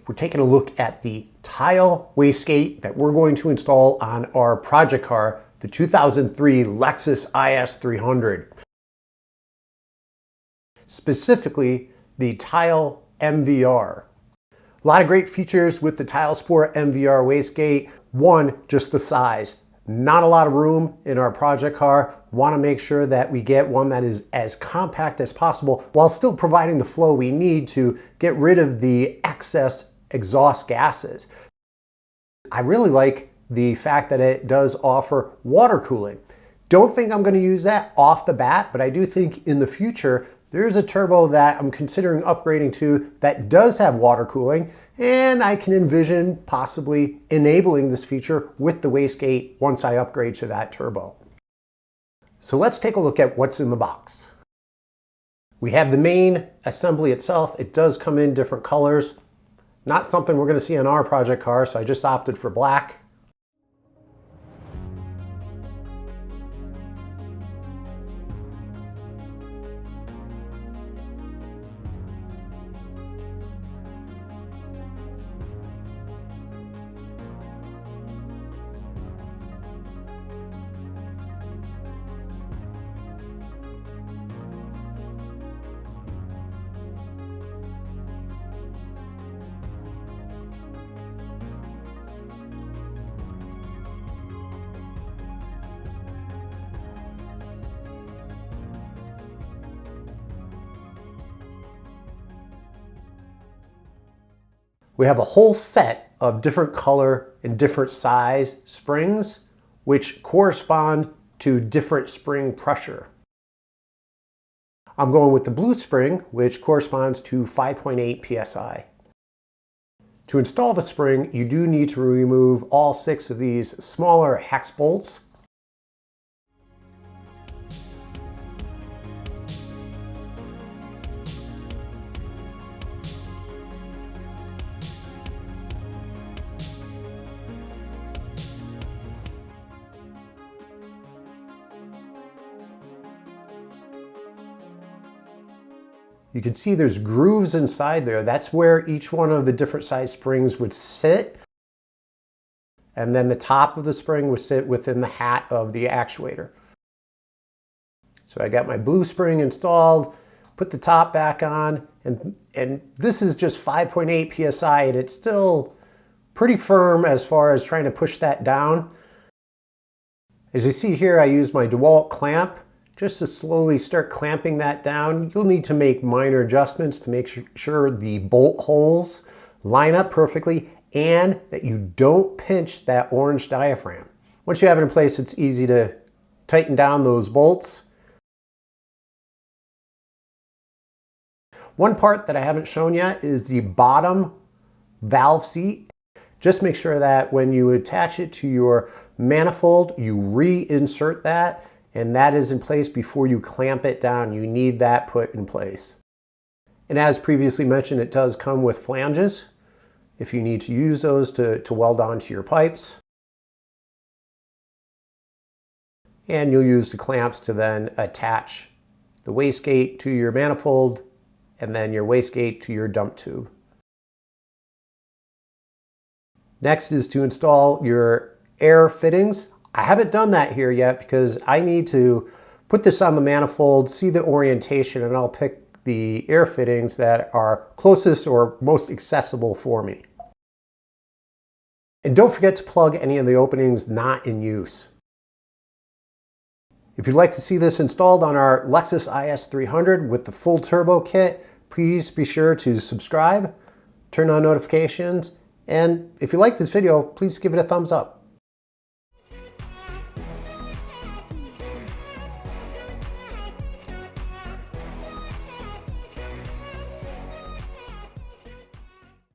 we're taking a look at the TIAL Wastegate that we're going to install on our project car, the 2003 Lexus IS300. Specifically, the Tial MVR. A lot of great features with the Tial Sport MVR Wastegate. One, just the size. Not a lot of room in our project car. Want to make sure that we get one that is as compact as possible while still providing the flow we need to get rid of the excess exhaust gases. I really like the fact that it does offer water cooling. Don't think I'm going to use that off the bat, but I do think in the future there's a turbo that I'm considering upgrading to that does have water cooling, and I can envision possibly enabling this feature with the wastegate once I upgrade to that turbo. So let's take a look at what's in the box. We have the main assembly itself. It does come in different colors. Not something we're going to see on our project car, so I just opted for black. We have a whole set of different color and different size springs, which correspond to different spring pressure. I'm going with the blue spring, which corresponds to 5.8 psi. To install the spring, you do need to remove all 6 of these smaller hex bolts. You can see there's grooves inside there. That's where each one of the different size springs would sit. And then the top of the spring would sit within the hat of the actuator. So I got my blue spring installed, put the top back on, and this is just 5.8 psi, and it's still pretty firm as far as trying to push that down. As you see here, I use my DeWalt clamp just to slowly start clamping that down. You'll need to make minor adjustments to make sure the bolt holes line up perfectly and that you don't pinch that orange diaphragm. Once you have it in place, it's easy to tighten down those bolts. One part that I haven't shown yet is the bottom valve seat. Just make sure that when you attach it to your manifold, you reinsert that, and that is in place before you clamp it down. You need that put in place. And as previously mentioned, it does come with flanges if you need to use those to weld onto your pipes. And you'll use the clamps to then attach the wastegate to your manifold and then your wastegate to your dump tube. Next is to install your air fittings. I haven't done that here yet because I need to put this on the manifold, see the orientation, and I'll pick the air fittings that are closest or most accessible for me. And don't forget to plug any of the openings not in use. If you'd like to see this installed on our Lexus IS300 with the full turbo kit, please be sure to subscribe, turn on notifications, and if you like this video, please give it a thumbs up.